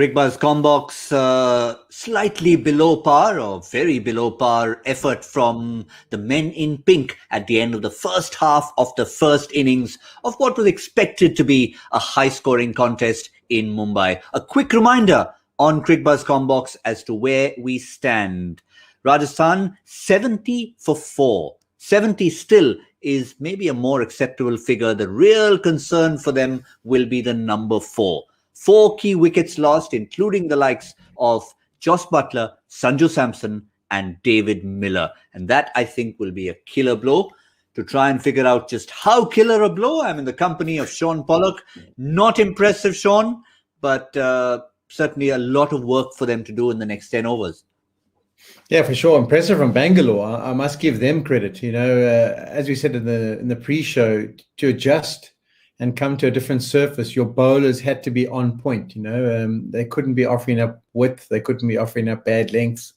Cricbuzz Comm Box, slightly below par or very below par effort from the men in pink at the end of the first half of the first innings of what was expected to be a high-scoring contest in Mumbai. A quick reminder on Cricbuzz Comm Box as to where we stand. Rajasthan 70 for 4. 70 still is maybe a more acceptable figure. The real concern for them will be the number 4. 4 key wickets lost, including the likes of Jos Buttler, Sanju Samson, and David Miller. And that, I think, will be a killer blow. To try and figure out just how killer a blow, I'm in the company of Shaun Pollock. Not impressive, Shaun, but certainly a lot of work for them to do in the next 10 overs. Yeah, for sure. Impressive from Bangalore. I must give them credit. You know, as we said in the pre-show, to adjust and come to a different surface, your bowlers had to be on point. You know, they couldn't be offering up width. They couldn't be offering up bad lengths.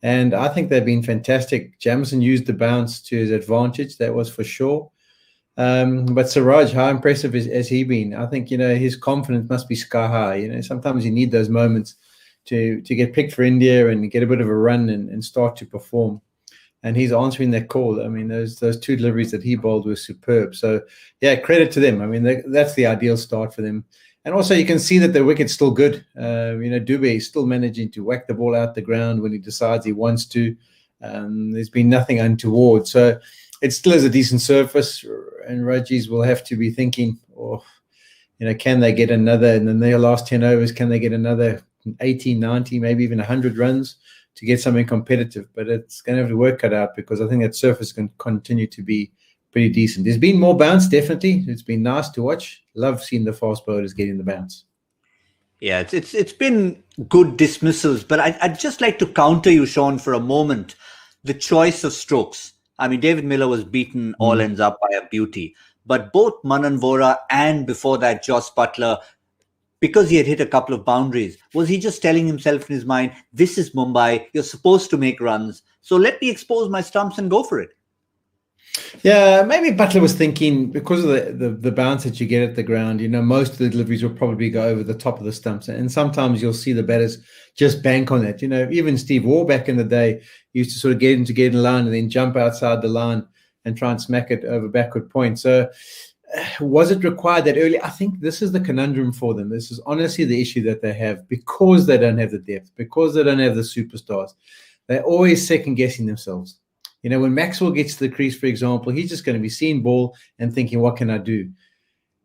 And I think they've been fantastic. Jamison used the bounce to his advantage. That was for sure. But Siraj, how impressive has he been? I think, you know, his confidence must be sky high. You know, sometimes you need those moments to get picked for India and get a bit of a run and start to perform. And he's answering that call. I mean, those 2 deliveries that he bowled were superb. So, yeah, credit to them. I mean, that's the ideal start for them. And also you can see that the wicket's still good. You know, Dubé is still managing to whack the ball out the ground when he decides he wants to. There's been nothing untoward. So it still is a decent surface. And Rajis will have to be thinking, you know, can they get another, and then their last 10 overs, can they get another 80, 90, maybe even 100 runs to get something competitive? But it's going to have to work cut out, because I think that surface can continue to be pretty decent. There's been more bounce, definitely. It's been nice to watch. Love seeing the fast bowlers getting the bounce. Yeah, it's been good dismissals, but I'd just like to counter you, Shaun, for a moment. The choice of strokes. I mean, David Miller was beaten all ends up by a beauty. But both Manan Vora and before that, Jos Buttler, because he had hit a couple of boundaries, was he just telling himself in his mind, this is Mumbai, you're supposed to make runs, so let me expose my stumps and go for it? Yeah, maybe Buttler was thinking, because of the bounce that you get at the ground, you know, most of the deliveries will probably go over the top of the stumps. And sometimes you'll see the batters just bank on that. You know, even Steve Waugh back in the day used to sort of get in line and then jump outside the line and try and smack it over backward point. So was it required that early? I think this is the conundrum for them. This is honestly the issue that they have, because they don't have the depth, because they don't have the superstars. They're always second-guessing themselves. You know, when Maxwell gets to the crease, for example, he's just going to be seeing ball and thinking, what can I do?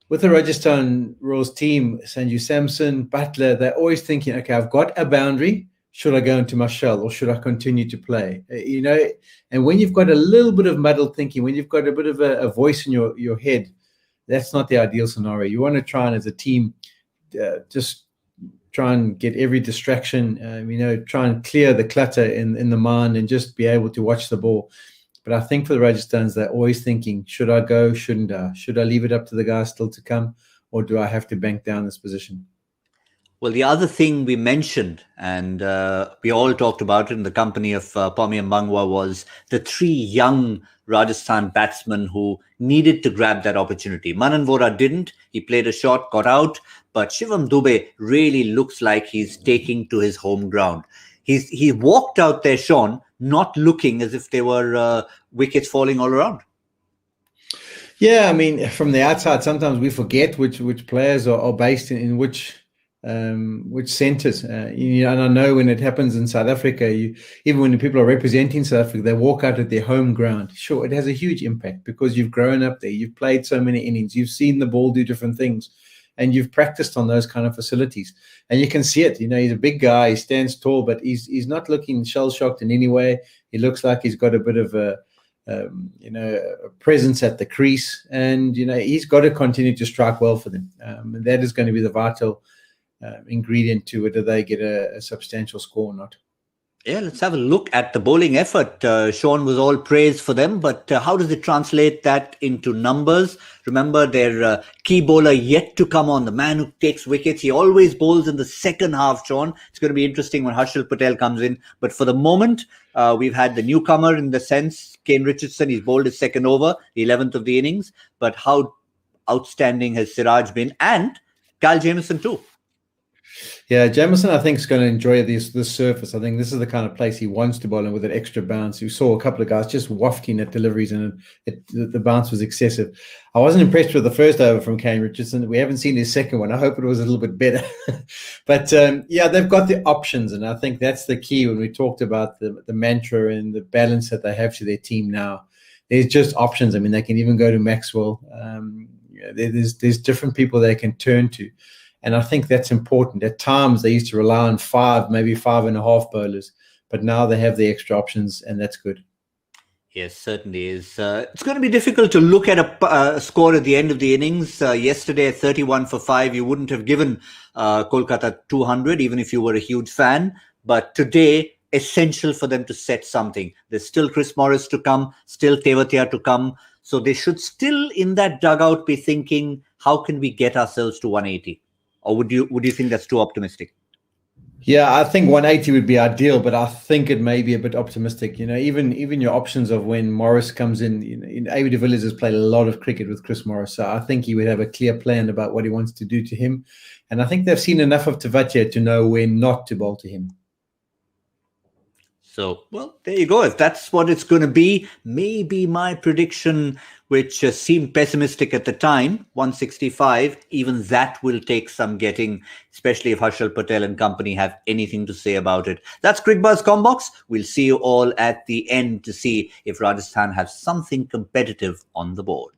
With the Rajasthan Royals team, Sanju Samson, Buttler, they're always thinking, okay, I've got a boundary. Should I go into my shell, or should I continue to play? You know, and when you've got a little bit of muddled thinking, when you've got a bit of a voice in your head, that's not the ideal scenario. You want to try and, as a team, just try and get every distraction, you know, try and clear the clutter in the mind and just be able to watch the ball. But I think for the Rajasthans, they're always thinking, should I go, shouldn't I? Should I leave it up to the guys still to come, or do I have to bank down this position? Well, the other thing we mentioned, and we all talked about it in the company of Pommy and Bangwa, was the 3 young Rajasthan batsmen who needed to grab that opportunity. Manan Vora didn't. He played a shot, got out. But Shivam Dubé really looks like he's taking to his home ground. He walked out there, Shaun, not looking as if there were wickets falling all around. Yeah, I mean, from the outside, sometimes we forget which players are based in which centres. You know, and I know when it happens in South Africa, even when people are representing South Africa, they walk out at their home ground. Sure, it has a huge impact, because you've grown up there, you've played so many innings, you've seen the ball do different things, and you've practiced on those kind of facilities. And you can see it. You know, he's a big guy, he stands tall, but he's not looking shell-shocked in any way. He looks like he's got a bit of a presence at the crease, and, you know, he's got to continue to strike well for them. And that is going to be the vital ingredient to whether they get a substantial score or not. Yeah, let's have a look at the bowling effort. Shaun was all praise for them, but how does it translate that into numbers? Remember, their key bowler yet to come on, the man who takes wickets. He always bowls in the second half, Shaun. It's going to be interesting when Harshal Patel comes in. But for the moment, we've had the newcomer in the sense, Kane Richardson. He's bowled his second over, the 11th of the innings. But how outstanding has Siraj been? And Kyle Jamieson too. Yeah, Jamison, I think, is going to enjoy this surface. I think this is the kind of place he wants to bowl in with an extra bounce. You saw a couple of guys just wafting at deliveries, and the bounce was excessive. I wasn't impressed with the first over from Kane Richardson. We haven't seen his second one. I hope it was a little bit better. But yeah, they've got the options, and I think that's the key when we talked about the mantra and the balance that they have to their team now. There's just options. I mean, they can even go to Maxwell. There's different people they can turn to. And I think that's important. At times, they used to rely on 5, maybe 5.5 bowlers, but now they have the extra options, and that's good. Yes, certainly is. It's going to be difficult to look at a score at the end of the innings. Yesterday, at 31 for 5, you wouldn't have given Kolkata 200, even if you were a huge fan. But today, essential for them to set something. There's still Chris Morris to come, still Tewatia to come. So they should still, in that dugout, be thinking, how can we get ourselves to 180? Or would you think that's too optimistic? Yeah, I think 180 would be ideal, but I think it may be a bit optimistic. You know, even your options of when Morris comes in, AB de Villiers has played a lot of cricket with Chris Morris, so I think he would have a clear plan about what he wants to do to him. And I think they've seen enough of Tewatia to know when not to bowl to him. So, well, there you go. If that's what it's going to be, maybe my prediction, which seemed pessimistic at the time, 165, even that will take some getting, especially if Harshal Patel and company have anything to say about it. That's Cricbuzz Comm Box. We'll see you all at the end to see if Rajasthan have something competitive on the board.